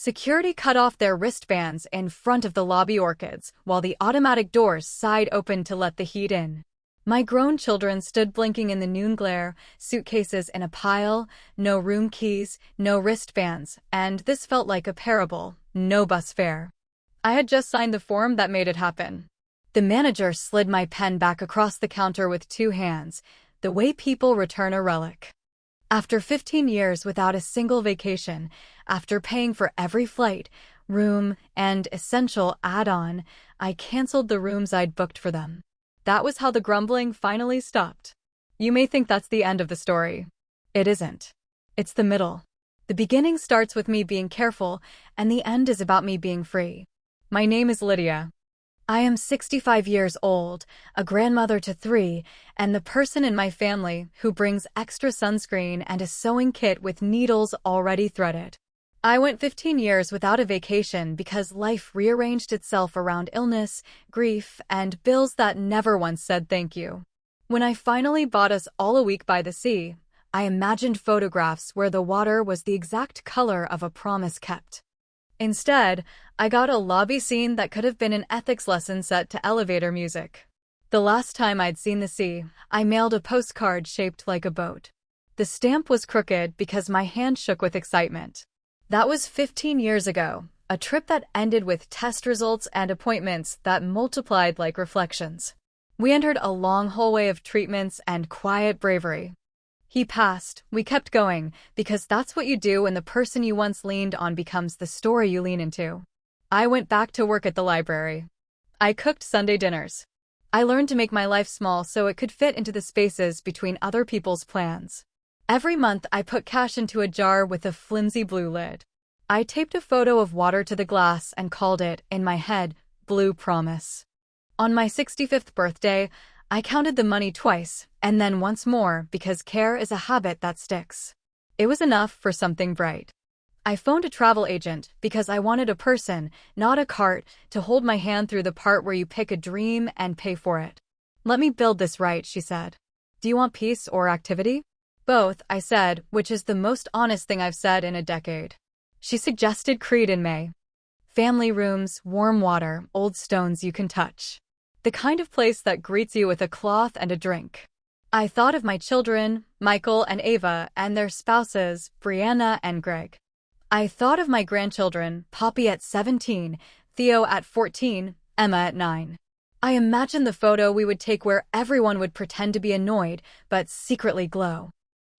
Security cut off their wristbands in front of the lobby orchids, while the automatic doors sighed open to let the heat in. My grown children stood blinking in the noon glare, suitcases in a pile, no room keys, no wristbands, and this felt like a parable, no bus fare. I had just signed the form that made it happen. The manager slid my pen back across the counter with 2 hands, the way people return a relic. After 15 years without a single vacation, after paying for every flight, room, and essential add-on, I canceled the rooms I'd booked for them. That was how the grumbling finally stopped. You may think that's the end of the story. It isn't. It's the middle. The beginning starts with me being careful, and the end is about me being free. My name is Lydia. I am 65 years old, a grandmother to 3, and the person in my family who brings extra sunscreen and a sewing kit with needles already threaded. I went 15 years without a vacation because life rearranged itself around illness, grief, and bills that never once said thank you. When I finally bought us all a week by the sea, I imagined photographs where the water was the exact color of a promise kept. Instead, I got a lobby scene that could have been an ethics lesson set to elevator music. The last time I'd seen the sea, I mailed a postcard shaped like a boat. The stamp was crooked because my hand shook with excitement. That was 15 years ago, a trip that ended with test results and appointments that multiplied like reflections. We entered a long hallway of treatments and quiet bravery. He passed. We kept going, because that's what you do when the person you once leaned on becomes the story you lean into. I went back to work at the library. I cooked Sunday dinners. I learned to make my life small so it could fit into the spaces between other people's plans. Every month I put cash into a jar with a flimsy blue lid. I taped a photo of water to the glass and called it, in my head, Blue Promise. On my 65th birthday, I counted the money twice, and then once more, because care is a habit that sticks. It was enough for something bright. I phoned a travel agent because I wanted a person, not a cart, to hold my hand through the part where you pick a dream and pay for it. Let me build this right, she said. Do you want peace or activity? Both, I said, which is the most honest thing I've said in a decade. She suggested Crete in May. Family rooms, warm water, old stones you can touch. The kind of place that greets you with a cloth and a drink. I thought of my children, Michael and Ava, and their spouses, Brianna and Greg. I thought of my grandchildren, Poppy at 17, Theo at 14, Emma at 9. I imagined the photo we would take where everyone would pretend to be annoyed, but secretly glow.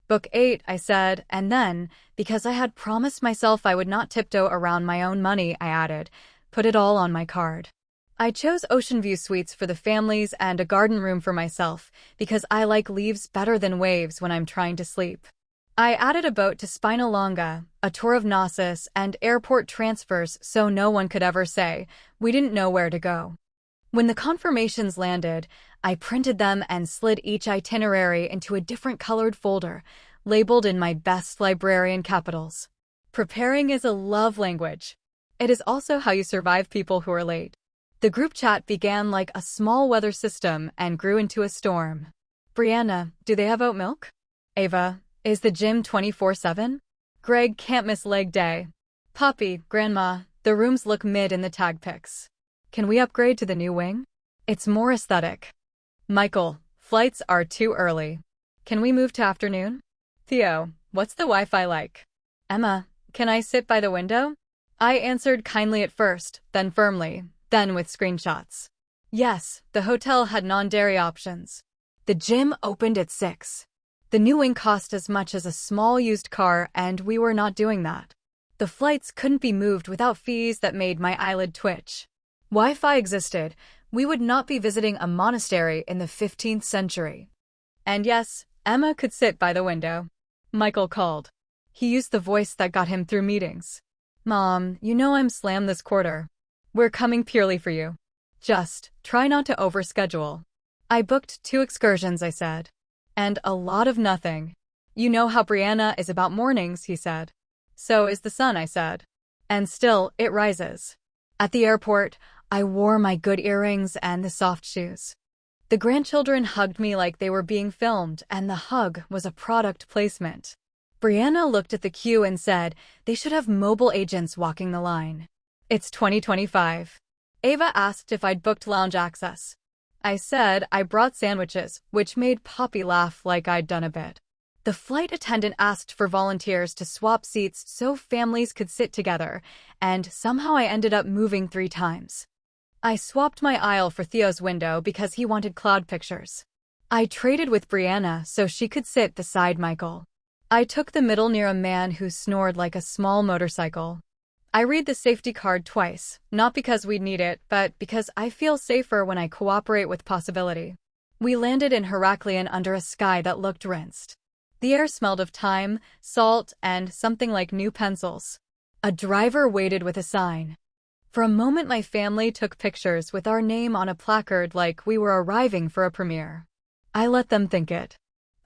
Book 8, I said, and then, because I had promised myself I would not tiptoe around my own money, I added, put it all on my card. I chose ocean view suites for the families and a garden room for myself, because I like leaves better than waves when I'm trying to sleep. I added a boat to Spinalonga, a tour of Knossos, and airport transfers so no one could ever say, we didn't know where to go. When the confirmations landed, I printed them and slid each itinerary into a different colored folder, labeled in my best librarian capitals. Preparing is a love language. It is also how you survive people who are late. The group chat began like a small weather system and grew into a storm. Brianna, do they have oat milk? Ava, is the gym 24/7? Greg can't miss leg day. Poppy, Grandma, the rooms look mid in the tag pics. Can we upgrade to the new wing? It's more aesthetic. Michael, flights are too early. Can we move to afternoon? Theo, what's the Wi-Fi like? Emma, can I sit by the window? I answered kindly at first, then firmly, then with screenshots. Yes, the hotel had non-dairy options. The gym opened at 6. The new wing cost as much as a small used car, and we were not doing that. The flights couldn't be moved without fees that made my eyelid twitch. Wi-Fi existed. We would not be visiting a monastery in the 15th century. And yes, Emma could sit by the window. Michael called. He used the voice that got him through meetings. Mom, you know I'm slammed this quarter. We're coming purely for you. Just try not to overschedule. I booked 2 excursions, I said. And a lot of nothing. You know how Brianna is about mornings, he said. So is the sun, I said. And still, it rises. At the airport, I wore my good earrings and the soft shoes. The grandchildren hugged me like they were being filmed, and the hug was a product placement. Brianna looked at the queue and said they should have mobile agents walking the line. It's 2025. Ava asked if I'd booked lounge access. I said I brought sandwiches, which made Poppy laugh like I'd done a bit. The flight attendant asked for volunteers to swap seats so families could sit together, and somehow I ended up moving 3 times. I swapped my aisle for Theo's window because he wanted cloud pictures. I traded with Brianna so she could sit beside Michael. I took the middle near a man who snored like a small motorcycle. I read the safety card twice, not because we'd need it, but because I feel safer when I cooperate with possibility. We landed in Heraklion under a sky that looked rinsed. The air smelled of thyme, salt, and something like new pencils. A driver waited with a sign. For a moment my family took pictures with our name on a placard like we were arriving for a premiere. I let them think it.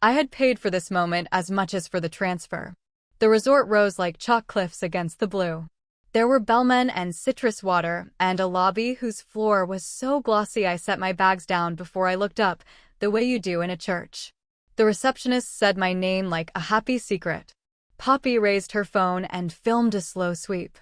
I had paid for this moment as much as for the transfer. The resort rose like chalk cliffs against the blue. There were bellmen and citrus water, and a lobby whose floor was so glossy I set my bags down before I looked up, the way you do in a church. The receptionist said my name like a happy secret. Poppy raised her phone and filmed a slow sweep.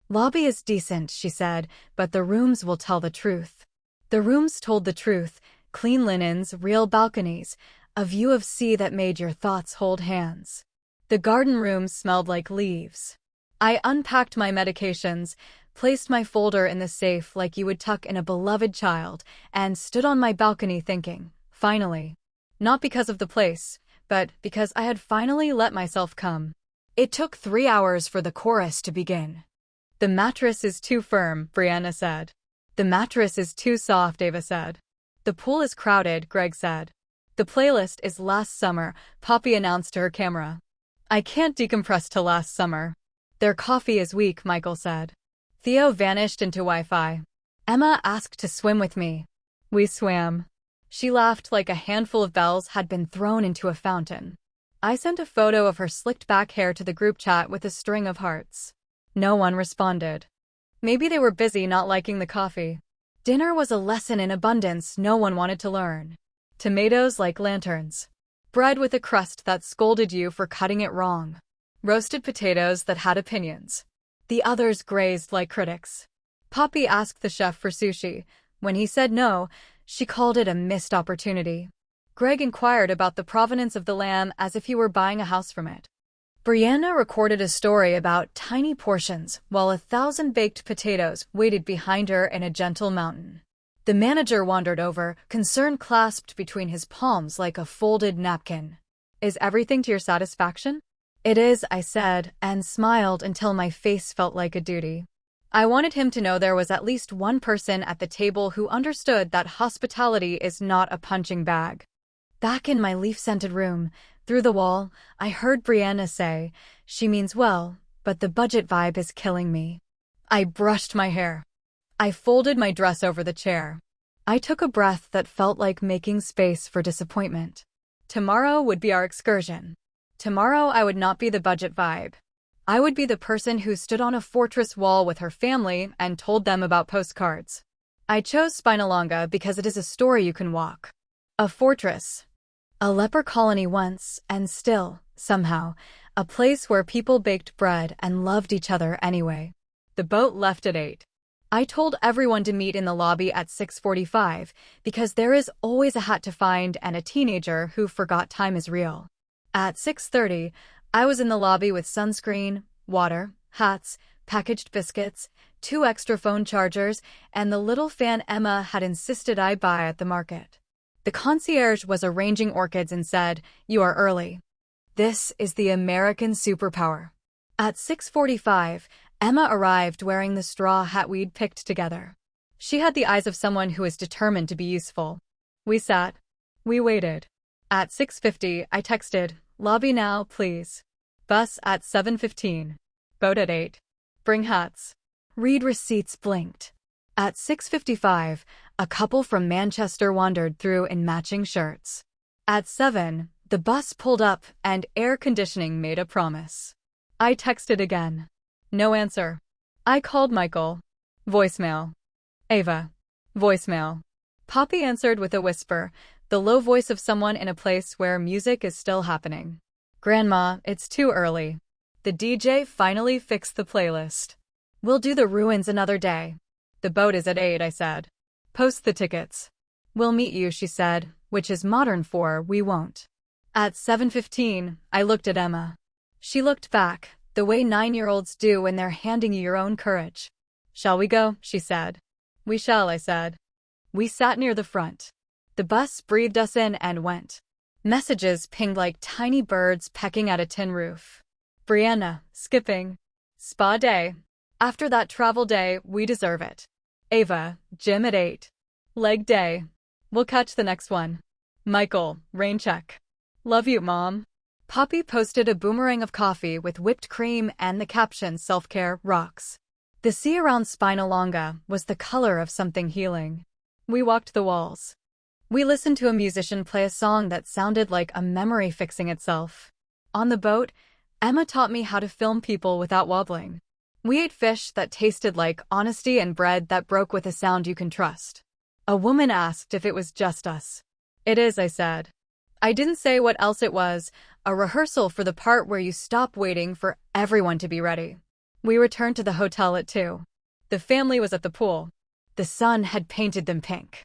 Lobby is decent, she said, but the rooms will tell the truth. The rooms told the truth, clean linens, real balconies, a view of sea that made your thoughts hold hands. The garden room smelled like leaves. I unpacked my medications, placed my folder in the safe like you would tuck in a beloved child, and stood on my balcony thinking, finally. Not because of the place, but because I had finally let myself come. It took 3 hours for the chorus to begin. The mattress is too firm, Brianna said. The mattress is too soft, Ava said. The pool is crowded, Greg said. The playlist is Last Summer, Poppy announced to her camera. I can't decompress to Last Summer. Their coffee is weak, Michael said. Theo vanished into Wi-Fi. Emma asked to swim with me. We swam. She laughed like a handful of bells had been thrown into a fountain. I sent a photo of her slicked back hair to the group chat with a string of hearts. No one responded. Maybe they were busy not liking the coffee. Dinner was a lesson in abundance no one wanted to learn. Tomatoes like lanterns. Bread with a crust that scolded you for cutting it wrong. Roasted potatoes that had opinions. The others grazed like critics. Poppy asked the chef for sushi. When he said no, she called it a missed opportunity. Greg inquired about the provenance of the lamb as if he were buying a house from it. Brianna recorded a story about tiny portions while 1,000 baked potatoes waited behind her in a gentle mountain. The manager wandered over, concern clasped between his palms like a folded napkin. Is everything to your satisfaction? It is, I said, and smiled until my face felt like a duty. I wanted him to know there was at least one person at the table who understood that hospitality is not a punching bag. Back in my leaf-scented room, through the wall, I heard Brianna say, she means well, but the budget vibe is killing me. I brushed my hair. I folded my dress over the chair. I took a breath that felt like making space for disappointment. Tomorrow would be our excursion. Tomorrow I would not be the budget vibe. I would be the person who stood on a fortress wall with her family and told them about postcards. I chose Spinalonga because it is a story you can walk. A fortress. A leper colony once, and still, somehow, a place where people baked bread and loved each other anyway. The boat left at 8. I told everyone to meet in the lobby at 6:45 because there is always a hat to find and a teenager who forgot time is real. At 6:30, I was in the lobby with sunscreen, water, hats, packaged biscuits, 2 extra phone chargers, and the little fan Emma had insisted I buy at the market. The concierge was arranging orchids and said, "You are early. This is the American superpower." At 6:45, Emma arrived wearing the straw hat we'd picked together. She had the eyes of someone who is determined to be useful. We sat. We waited. At 6:50, I texted, "Lobby now, please." Bus at 7:15. Boat at 8. Bring hats. Read receipts blinked. At 6:55, a couple from Manchester wandered through in matching shirts. At 7, the bus pulled up and air conditioning made a promise. I texted again. No answer. I called Michael. Voicemail. Ava. Voicemail. Poppy answered with a whisper, the low voice of someone in a place where music is still happening. Grandma, it's too early. The DJ finally fixed the playlist. We'll do the ruins another day. The boat is at 8, I said. Post the tickets. We'll meet you, she said, which is modern for we won't. At 7:15, I looked at Emma. She looked back, the way 9-year-olds do when they're handing you your own courage. Shall we go? She said. We shall, I said. We sat near the front. The bus breathed us in and went. Messages pinged like tiny birds pecking at a tin roof. Brianna, skipping. Spa day. After that travel day, we deserve it. Ava, gym at 8. Leg day. We'll catch the next one. Michael, rain check. Love you, Mom. Poppy posted a boomerang of coffee with whipped cream and the caption self-care rocks. The sea around Spina Longa was the color of something healing. We walked the walls. We listened to a musician play a song that sounded like a memory fixing itself. On the boat, Emma taught me how to film people without wobbling. We ate fish that tasted like honesty and bread that broke with a sound you can trust. A woman asked if it was just us. It is, I said. I didn't say what else it was, a rehearsal for the part where you stop waiting for everyone to be ready. We returned to the hotel at 2. The family was at the pool. The sun had painted them pink.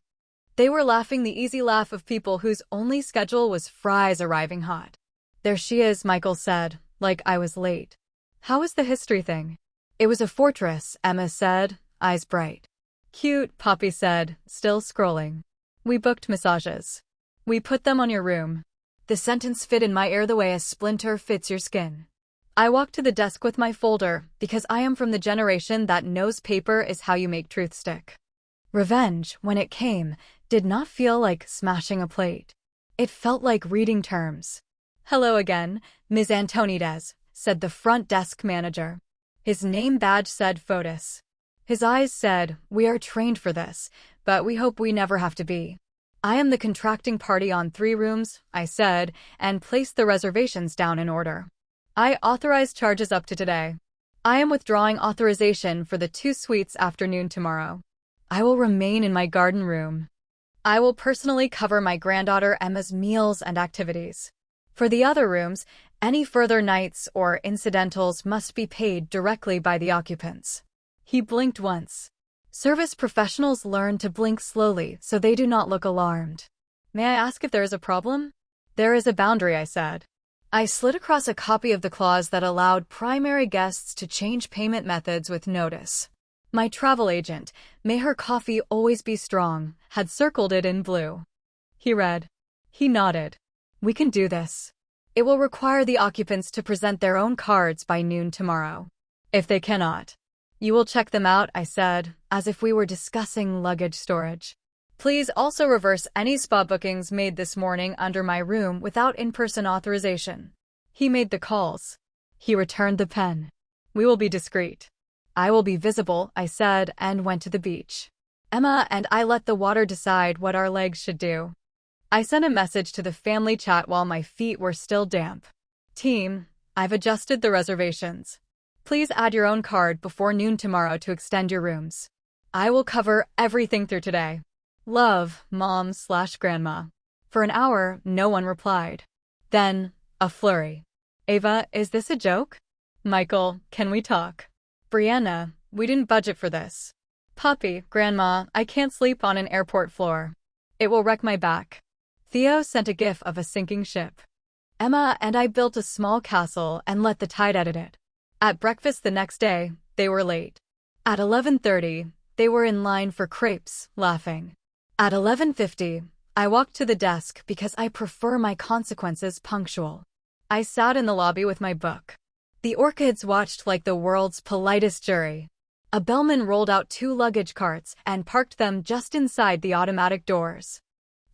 They were laughing the easy laugh of people whose only schedule was fries arriving hot. There she is, Michael said, like I was late. How was the history thing? It was a fortress, Emma said, eyes bright. Cute, Poppy said, still scrolling. We booked massages. We put them on your room. The sentence fit in my ear the way a splinter fits your skin. I walked to the desk with my folder because I am from the generation that knows paper is how you make truth stick. Revenge, when it came, did not feel like smashing a plate. It felt like reading terms. Hello again, Ms. Antonides, said the front desk manager. His name badge said Fotis. His eyes said, we are trained for this, but we hope we never have to be. I am the contracting party on 3 rooms, I said, and placed the reservations down in order. I authorized charges up to today. I am withdrawing authorization for the 2 suites afternoon tomorrow. I will remain in my garden room. I will personally cover my granddaughter Emma's meals and activities. For the other rooms, any further nights or incidentals must be paid directly by the occupants. He blinked once. Service professionals learn to blink slowly so they do not look alarmed. May I ask if there is a problem? There is a boundary, I said. I slid across a copy of the clause that allowed primary guests to change payment methods with notice. My travel agent, may her coffee always be strong, had circled it in blue. He read. He nodded. We can do this. It will require the occupants to present their own cards by noon tomorrow. If they cannot, you will check them out, I said, as if we were discussing luggage storage. Please also reverse any spa bookings made this morning under my room without in-person authorization. He made the calls. He returned the pen. We will be discreet. I will be visible, I said, and went to the beach. Emma and I let the water decide what our legs should do. I sent a message to the family chat while my feet were still damp. Team, I've adjusted the reservations. Please add your own card before noon tomorrow to extend your rooms. I will cover everything through today. Love, Mom/Grandma. For an hour, no one replied. Then, a flurry. Ava, is this a joke? Michael, can we talk? Brianna, we didn't budget for this. Poppy, Grandma, I can't sleep on an airport floor. It will wreck my back. Theo sent a gif of a sinking ship. Emma and I built a small castle and let the tide edit it. At breakfast the next day, they were late. At 11:30, they were in line for crepes, laughing. At 11:50, I walked to the desk because I prefer my consequences punctual. I sat in the lobby with my book. The orchids watched like the world's politest jury. A bellman rolled out 2 luggage carts and parked them just inside the automatic doors.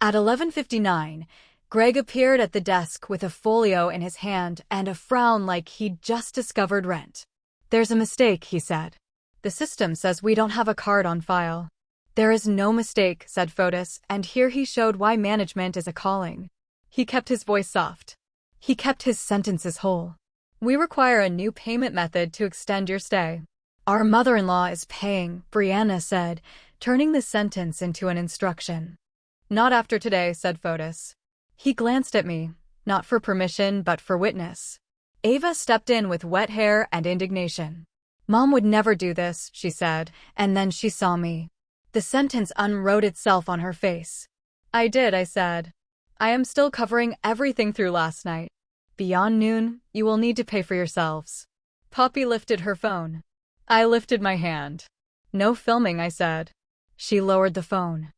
At 11:59, Greg appeared at the desk with a folio in his hand and a frown like he'd just discovered rent. There's a mistake, he said. The system says we don't have a card on file. There is no mistake, said Fotis, and here he showed why management is a calling. He kept his voice soft. He kept his sentences whole. We require a new payment method to extend your stay. Our mother-in-law is paying, Brianna said, turning the sentence into an instruction. Not after today, said Fotis. He glanced at me. Not for permission, but for witness. Ava stepped in with wet hair and indignation. Mom would never do this, she said, and then she saw me. The sentence unwrote itself on her face. I did, I said. I am still covering everything through last night. Beyond noon, you will need to pay for yourselves. Poppy lifted her phone. I lifted my hand. No filming, I said. She lowered the phone.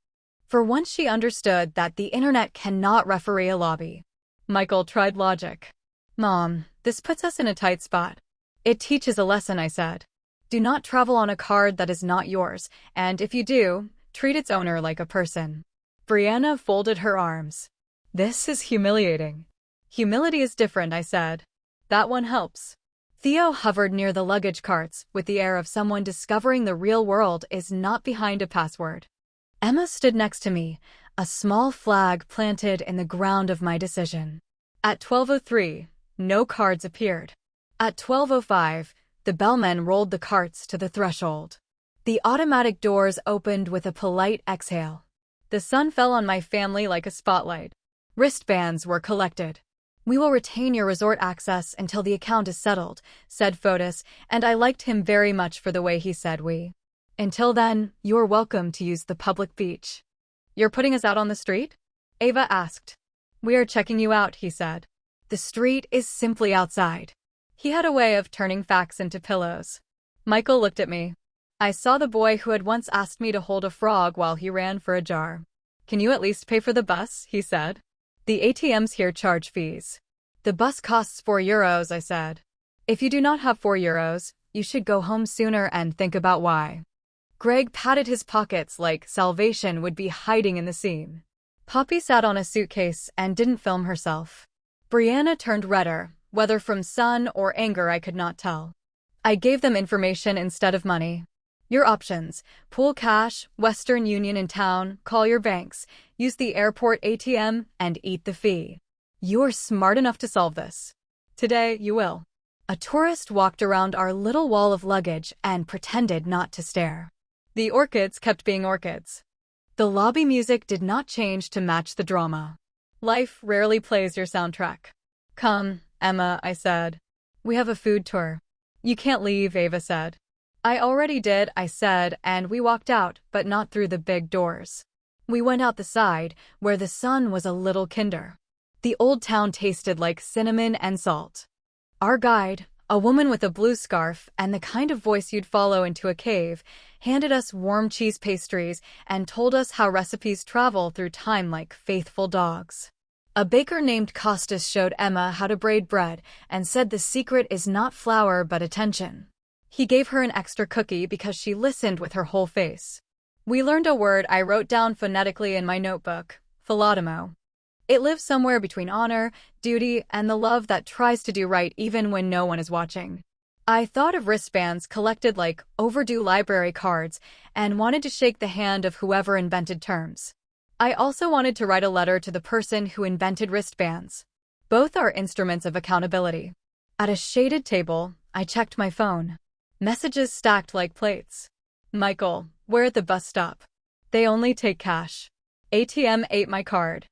For once she understood that the internet cannot referee a lobby. Michael tried logic. Mom, this puts us in a tight spot. It teaches a lesson, I said. Do not travel on a card that is not yours, and if you do, treat its owner like a person. Brianna folded her arms. This is humiliating. Humility is different, I said. That one helps. Theo hovered near the luggage carts with the air of someone discovering the real world is not behind a password. Emma stood next to me, a small flag planted in the ground of my decision. At 12:03, no cards appeared. At 12:05, the bellman rolled the carts to the threshold. The automatic doors opened with a polite exhale. The sun fell on my family like a spotlight. Wristbands were collected. We will retain your resort access until the account is settled, said Fotis, and I liked him very much for the way he said we. Until then, you're welcome to use the public beach. You're putting us out on the street? Ava asked. We are checking you out, he said. The street is simply outside. He had a way of turning facts into pillows. Michael looked at me. I saw the boy who had once asked me to hold a frog while he ran for a jar. Can you at least pay for the bus? He said. The ATMs here charge fees. The bus costs €4, I said. If you do not have €4, you should go home sooner and think about why. Greg patted his pockets like salvation would be hiding in the seam. Poppy sat on a suitcase and didn't film herself. Brianna turned redder, whether from sun or anger I could not tell. I gave them information instead of money. Your options: pool cash, Western Union in town, call your banks, use the airport ATM, and eat the fee. You're smart enough to solve this. Today, you will. A tourist walked around our little wall of luggage and pretended not to stare. The orchids kept being orchids. The lobby music did not change to match the drama. Life rarely plays your soundtrack. Come, Emma, I said. We have a food tour. You can't leave, Ava said. I already did, I said, and we walked out, but not through the big doors. We went out the side, where the sun was a little kinder. The old town tasted like cinnamon and salt. Our guide, a woman with a blue scarf and the kind of voice you'd follow into a cave, handed us warm cheese pastries and told us how recipes travel through time like faithful dogs. A baker named Costas showed Emma how to braid bread and said the secret is not flour but attention. He gave her an extra cookie because she listened with her whole face. We learned a word I wrote down phonetically in my notebook: philotomo. It lives somewhere between honor, duty, and the love that tries to do right even when no one is watching. I thought of wristbands collected like overdue library cards and wanted to shake the hand of whoever invented terms. I also wanted to write a letter to the person who invented wristbands. Both are instruments of accountability. At a shaded table, I checked my phone. Messages stacked like plates. Michael, we're at the bus stop. They only take cash. ATM ate my card.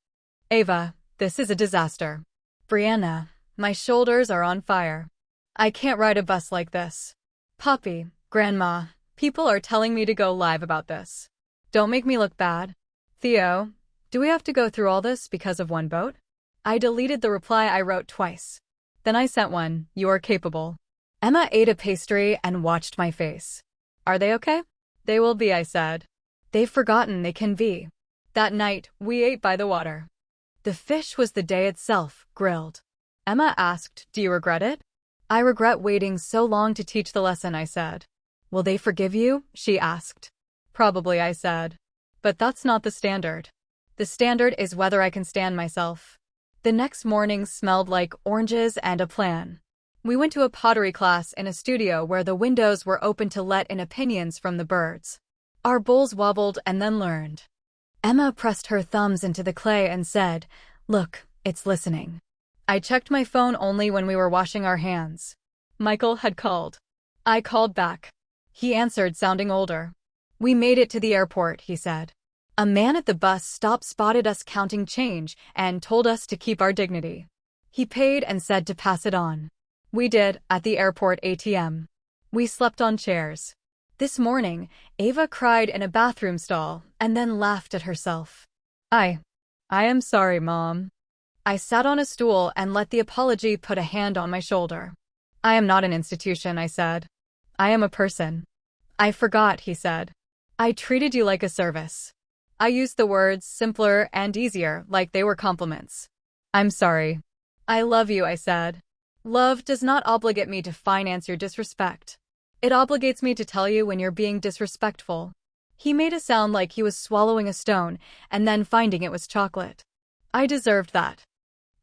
Ava, this is a disaster. Brianna, my shoulders are on fire. I can't ride a bus like this. Poppy, Grandma, people are telling me to go live about this. Don't make me look bad. Theo, do we have to go through all this because of one boat? I deleted the reply I wrote twice. Then I sent one: you're capable. Emma ate a pastry and watched my face. Are they okay? They will be, I said. They've forgotten they can be. That night, we ate by the water. The fish was the day itself, grilled. Emma asked, do you regret it? I regret waiting so long to teach the lesson, I said. Will they forgive you? She asked. Probably, I said. But that's not the standard. The standard is whether I can stand myself. The next morning smelled like oranges and a plan. We went to a pottery class in a studio where the windows were open to let in opinions from the birds. Our bowls wobbled and then learned. Emma pressed her thumbs into the clay and said, look, it's listening. I checked my phone only when we were washing our hands. Michael had called. I called back. He answered, sounding older. We made it to the airport, he said. A man at the bus stop spotted us counting change and told us to keep our dignity. He paid and said to pass it on. We did, at the airport ATM. We slept on chairs. This morning, Ava cried in a bathroom stall and then laughed at herself. I am sorry, Mom. I sat on a stool and let the apology put a hand on my shoulder. I am not an institution, I said. I am a person. I forgot, he said. I treated you like a service. I used the words simpler and easier, like they were compliments. I'm sorry. I love you, I said. Love does not obligate me to finance your disrespect. It obligates me to tell you when you're being disrespectful. He made a sound like he was swallowing a stone and then finding it was chocolate. I deserved that.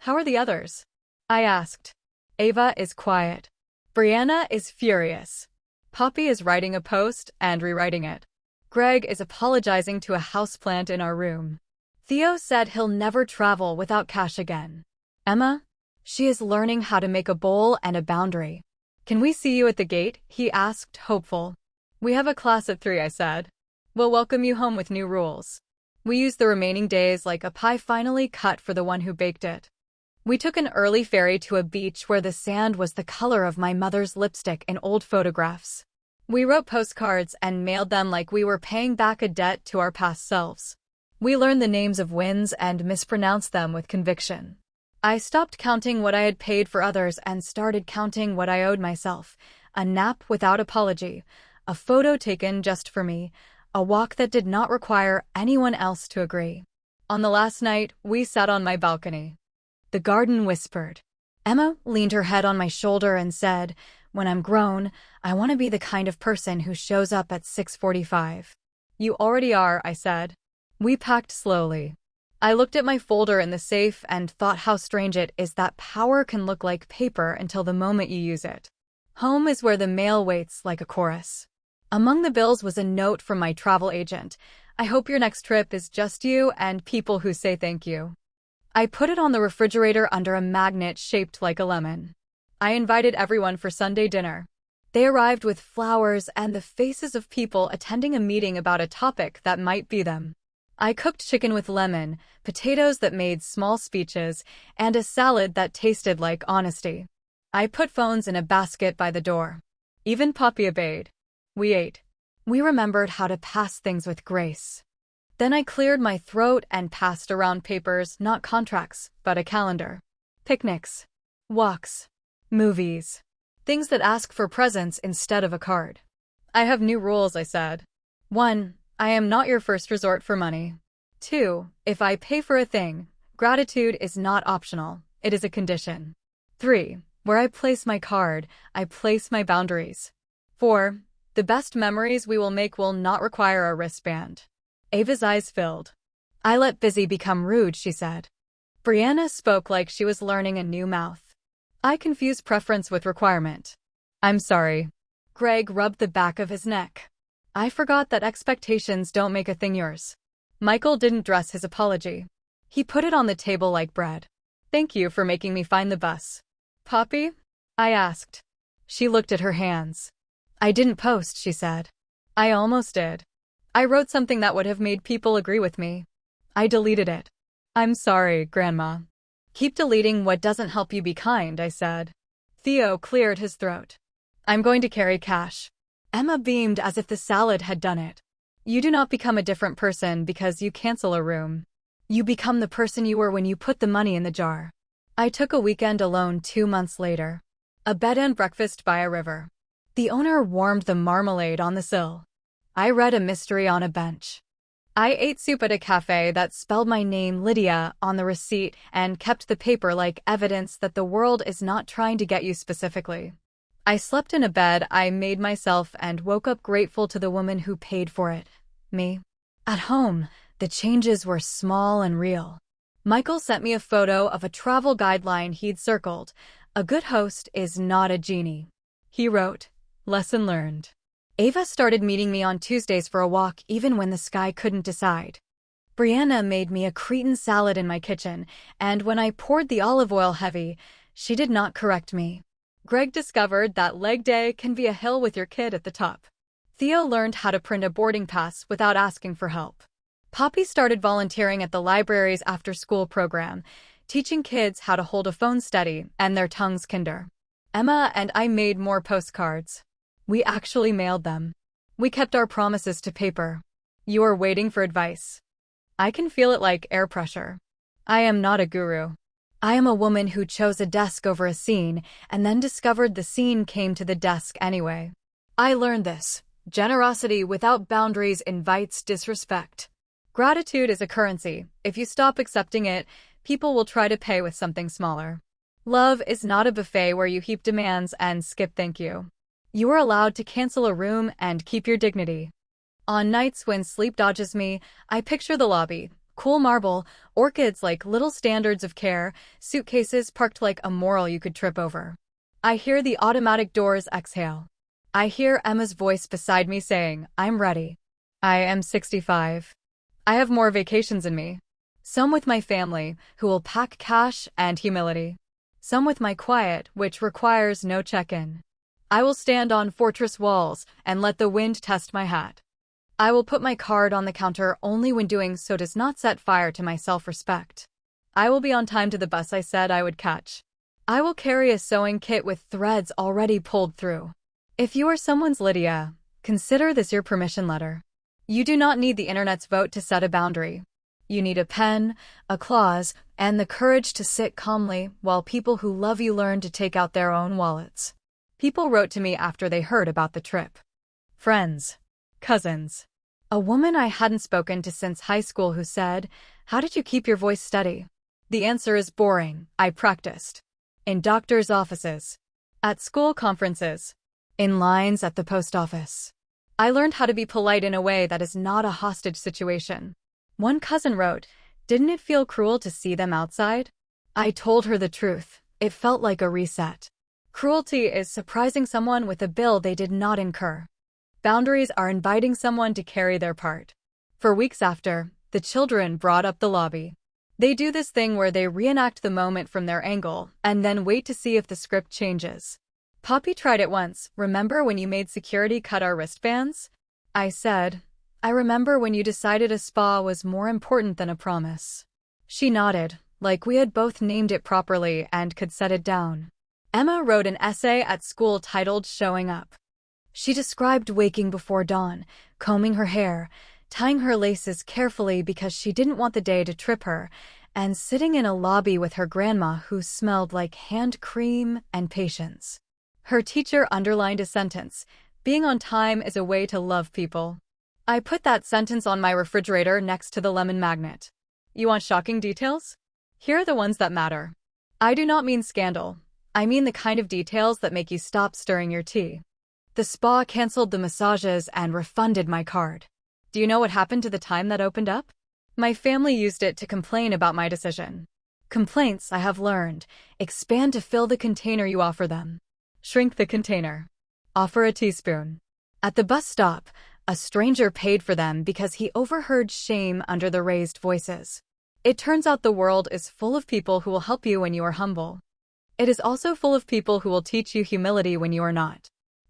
How are the others? I asked. Ava is quiet. Brianna is furious. Poppy is writing a post and rewriting it. Greg is apologizing to a houseplant in our room. Theo said he'll never travel without cash again. Emma? She is learning how to make a bowl and a boundary. Can we see you at the gate? He asked, hopeful. We have a class at 3, I said. We'll welcome you home with new rules. We used the remaining days like a pie finally cut for the one who baked it. We took an early ferry to a beach where the sand was the color of my mother's lipstick in old photographs. We wrote postcards and mailed them like we were paying back a debt to our past selves. We learned the names of winds and mispronounced them with conviction. I stopped counting what I had paid for others and started counting what I owed myself. A nap without apology, a photo taken just for me, a walk that did not require anyone else to agree. On the last night, we sat on my balcony. The garden whispered. Emma leaned her head on my shoulder and said, when I'm grown, I want to be the kind of person who shows up at 6:45. You already are, I said. We packed slowly. I looked at my folder in the safe and thought how strange it is that power can look like paper until the moment you use it. Home is where the mail waits like a chorus. Among the bills was a note from my travel agent. I hope your next trip is just you and people who say thank you. I put it on the refrigerator under a magnet shaped like a lemon. I invited everyone for Sunday dinner. They arrived with flowers and the faces of people attending a meeting about a topic that might be them. I cooked chicken with lemon, potatoes that made small speeches, and a salad that tasted like honesty. I put phones in a basket by the door. Even Poppy obeyed. We ate. We remembered how to pass things with grace. Then I cleared my throat and passed around papers, not contracts, but a calendar. Picnics. Walks. Movies. Things that ask for presents instead of a card. I have new rules, I said. 1. I am not your first resort for money. 2. If I pay for a thing, gratitude is not optional, it is a condition. 3. Where I place my card, I place my boundaries. 4. The best memories we will make will not require a wristband. Ava's eyes filled. I let busy become rude, she said. Brianna spoke like she was learning a new mouth. I confused preference with requirement. I'm sorry. Greg rubbed the back of his neck. I forgot that expectations don't make a thing yours. Michael didn't dress his apology. He put it on the table like bread. Thank you for making me find the bus. Poppy? I asked. She looked at her hands. I didn't post, she said. I almost did. I wrote something that would have made people agree with me. I deleted it. I'm sorry, Grandma. Keep deleting what doesn't help you be kind, I said. Theo cleared his throat. I'm going to carry cash. Emma beamed as if the salad had done it. You do not become a different person because you cancel a room. You become the person you were when you put the money in the jar. I took a weekend alone 2 months later. A bed and breakfast by a river. The owner warmed the marmalade on the sill. I read a mystery on a bench. I ate soup at a cafe that spelled my name Lydia on the receipt and kept the paper like evidence that the world is not trying to get you specifically. I slept in a bed I made myself and woke up grateful to the woman who paid for it, me. At home, the changes were small and real. Michael sent me a photo of a travel guideline he'd circled. A good host is not a genie. He wrote, lesson learned. Ava started meeting me on Tuesdays for a walk even when the sky couldn't decide. Brianna made me a cretin salad in my kitchen, and when I poured the olive oil heavy, she did not correct me. Greg discovered that leg day can be a hill with your kid at the top. Theo learned how to print a boarding pass without asking for help. Poppy started volunteering at the library's after-school program, teaching kids how to hold a phone steady and their tongues kinder. Emma and I made more postcards. We actually mailed them. We kept our promises to paper. You are waiting for advice. I can feel it like air pressure. I am not a guru. I am a woman who chose a desk over a scene and then discovered the scene came to the desk anyway. I learned this. Generosity without boundaries invites disrespect. Gratitude is a currency. If you stop accepting it, people will try to pay with something smaller. Love is not a buffet where you heap demands and skip thank you. You are allowed to cancel a room and keep your dignity. On nights when sleep dodges me, I picture the lobby. Cool marble, orchids like little standards of care, suitcases parked like a moral you could trip over. I hear the automatic doors exhale. I hear Emma's voice beside me saying, I'm ready. I am 65. I have more vacations in me. Some with my family, who will pack cash and humility. Some with my quiet, which requires no check-in. I will stand on fortress walls and let the wind test my hat. I will put my card on the counter only when doing so does not set fire to my self-respect. I will be on time to the bus I said I would catch. I will carry a sewing kit with threads already pulled through. If you are someone's Lydia, consider this your permission letter. You do not need the internet's vote to set a boundary. You need a pen, a clause, and the courage to sit calmly while people who love you learn to take out their own wallets. People wrote to me after they heard about the trip. Friends. Cousins. A woman I hadn't spoken to since high school who said, "How did you keep your voice steady?" The answer is boring. I practiced. In doctors' offices. At school conferences. In lines at the post office. I learned how to be polite in a way that is not a hostage situation. One cousin wrote, "Didn't it feel cruel to see them outside?" I told her the truth. It felt like a reset. Cruelty is surprising someone with a bill they did not incur. Boundaries are inviting someone to carry their part. For weeks after, the children brought up the lobby. They do this thing where they reenact the moment from their angle and then wait to see if the script changes. Poppy tried it once. Remember when you made security cut our wristbands? I said, I remember when you decided a spa was more important than a promise. She nodded, like we had both named it properly and could set it down. Emma wrote an essay at school titled Showing Up. She described waking before dawn, combing her hair, tying her laces carefully because she didn't want the day to trip her, and sitting in a lobby with her grandma who smelled like hand cream and patience. Her teacher underlined a sentence, "Being on time is a way to love people." I put that sentence on my refrigerator next to the lemon magnet. You want shocking details? Here are the ones that matter. I do not mean scandal. I mean the kind of details that make you stop stirring your tea. The spa canceled the massages and refunded my card. Do you know what happened to the time that opened up? My family used it to complain about my decision. Complaints, I have learned, expand to fill the container you offer them. Shrink the container. Offer a teaspoon. At the bus stop, a stranger paid for them because he overheard shame under the raised voices. It turns out the world is full of people who will help you when you are humble. It is also full of people who will teach you humility when you are not.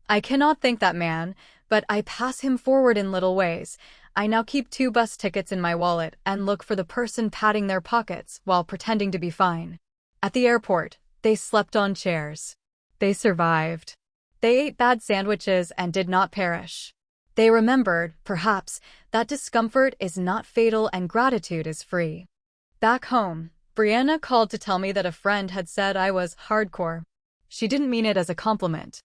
I cannot thank that man, but I pass him forward in little ways. I now keep 2 bus tickets in my wallet and look for the person patting their pockets while pretending to be fine. At the airport, they slept on chairs. They survived. They ate bad sandwiches and did not perish. They remembered, perhaps, that discomfort is not fatal and gratitude is free. Back home, Brianna called to tell me that a friend had said I was hardcore. She didn't mean it as a compliment.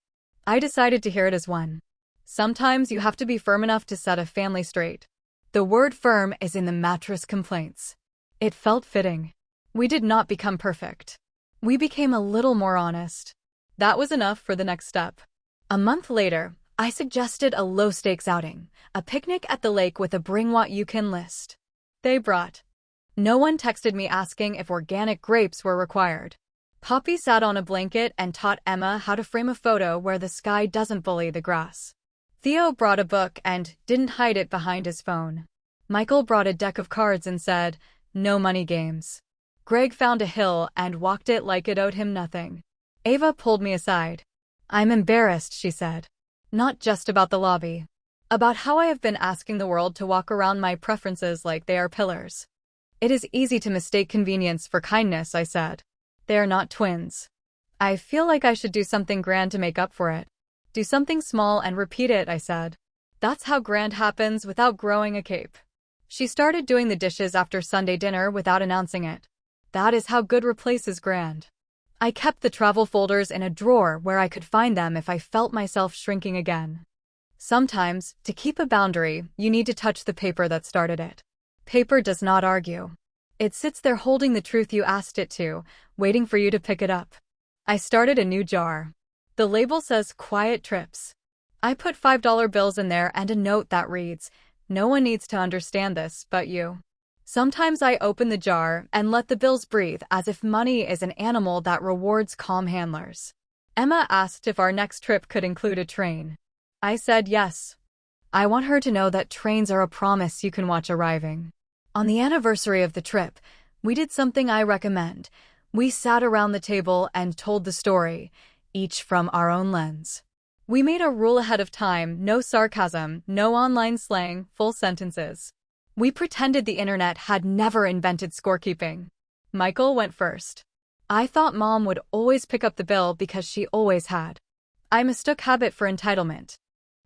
I decided to hear it as one. Sometimes you have to be firm enough to set a family straight. The word firm is in the mattress complaints. It felt fitting. We did not become perfect. We became a little more honest. That was enough for the next step. A month later, I suggested a low-stakes outing, a picnic at the lake with a bring-what-you-can list. They brought. No one texted me asking if organic grapes were required. Poppy sat on a blanket and taught Emma how to frame a photo where the sky doesn't bully the grass. Theo brought a book and didn't hide it behind his phone. Michael brought a deck of cards and said, "No money games." Greg found a hill and walked it like it owed him nothing. Ava pulled me aside. "I'm embarrassed," she said. Not just about the lobby. About how I have been asking the world to walk around my preferences like they are pillars. It is easy to mistake convenience for kindness, I said. They are not twins. I feel like I should do something grand to make up for it. Do something small and repeat it, I said. That's how grand happens without growing a cape. She started doing the dishes after Sunday dinner without announcing it. That is how good replaces grand. I kept the travel folders in a drawer where I could find them if I felt myself shrinking again. Sometimes, to keep a boundary, you need to touch the paper that started it. Paper does not argue. It sits there holding the truth you asked it to, waiting for you to pick it up. I started a new jar. The label says Quiet Trips. I put $5 bills in there and a note that reads, "No one needs to understand this but you." Sometimes I open the jar and let the bills breathe as if money is an animal that rewards calm handlers. Emma asked if our next trip could include a train. I said yes. I want her to know that trains are a promise you can watch arriving. On the anniversary of the trip, we did something I recommend. We sat around the table and told the story, each from our own lens. We made a rule ahead of time: no sarcasm, no online slang, full sentences. We pretended the internet had never invented scorekeeping. Michael went first. I thought Mom would always pick up the bill because she always had. I mistook habit for entitlement.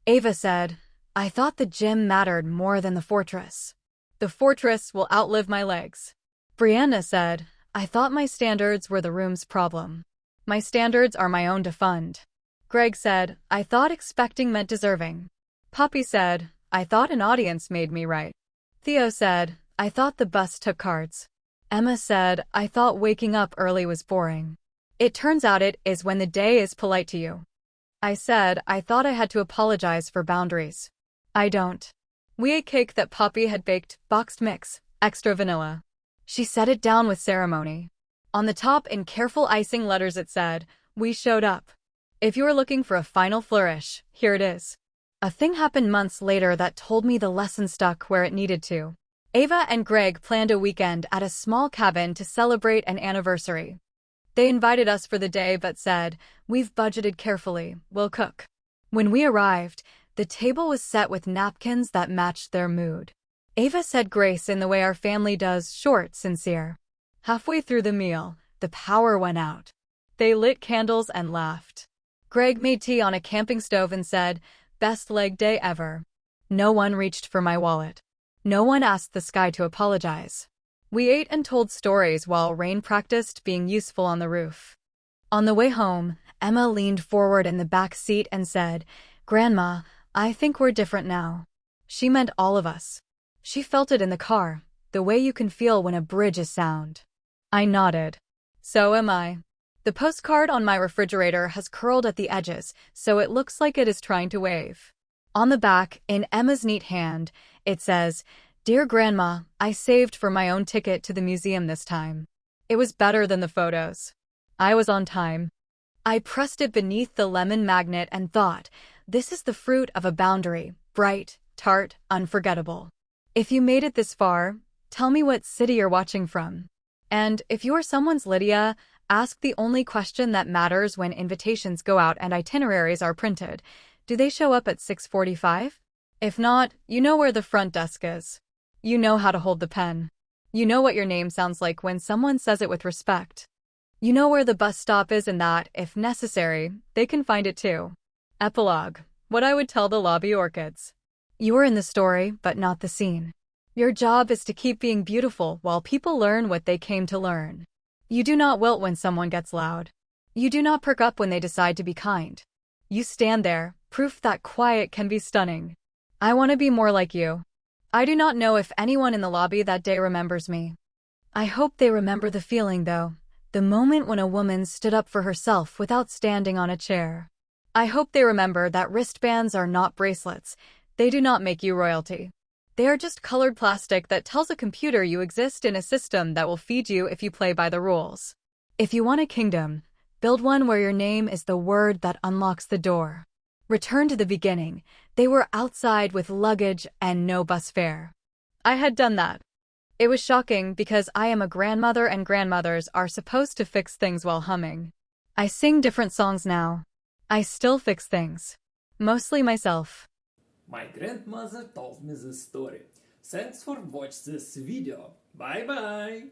Ava said, "I thought the gym mattered more than the fortress. The fortress will outlive my legs." Brianna said, "I thought my standards were the room's problem. My standards are my own to fund." Greg said, "I thought expecting meant deserving." Poppy said, "I thought an audience made me right." Theo said, "I thought the bus took cards." Emma said, "I thought waking up early was boring. It turns out it is when the day is polite to you." I said, "I thought I had to apologize for boundaries. I don't." We ate cake that Poppy had baked, boxed mix, extra vanilla. She set it down with ceremony. On the top, in careful icing letters, it said, "We showed up. If you are looking for a final flourish, here it is." A thing happened months later that told me the lesson stuck where it needed to. Ava and Greg planned a weekend at a small cabin to celebrate an anniversary. They invited us for the day but said, "We've budgeted carefully, we'll cook." When we arrived, the table was set with napkins that matched their mood. Ava said grace in the way our family does, short, sincere. Halfway through the meal, the power went out. They lit candles and laughed. Greg made tea on a camping stove and said, "Best leg day ever." No one reached for my wallet. No one asked the sky to apologize. We ate and told stories while Rain practiced being useful on the roof. On the way home, Emma leaned forward in the back seat and said, "Grandma, I think we're different now." She meant all of us. She felt it in the car, the way you can feel when a bridge is sound. I nodded. So am I. The postcard on my refrigerator has curled at the edges, so it looks like it is trying to wave. On the back, in Emma's neat hand, it says, "Dear Grandma, I saved for my own ticket to the museum this time. It was better than the photos. I was on time." I pressed it beneath the lemon magnet and thought, this is the fruit of a boundary, bright, tart, unforgettable. If you made it this far, tell me what city you're watching from. And if you're someone's Lydia, ask the only question that matters when invitations go out and itineraries are printed. Do they show up at 6:45? If not, you know where the front desk is. You know how to hold the pen. You know what your name sounds like when someone says it with respect. You know where the bus stop is and that, if necessary, they can find it too. Epilogue. What I would tell the lobby orchids. You are in the story, but not the scene. Your job is to keep being beautiful while people learn what they came to learn. You do not wilt when someone gets loud. You do not perk up when they decide to be kind. You stand there, proof that quiet can be stunning. I want to be more like you. I do not know if anyone in the lobby that day remembers me. I hope they remember the feeling, though. The moment when a woman stood up for herself without standing on a chair. I hope they remember that wristbands are not bracelets. They do not make you royalty. They are just colored plastic that tells a computer you exist in a system that will feed you if you play by the rules. If you want a kingdom, build one where your name is the word that unlocks the door. Return to the beginning. They were outside with luggage and no bus fare. I had done that. It was shocking because I am a grandmother and grandmothers are supposed to fix things while humming. I sing different songs now. I still fix things. Mostly myself. My grandmother told me this story. Thanks for watching this video. Bye bye.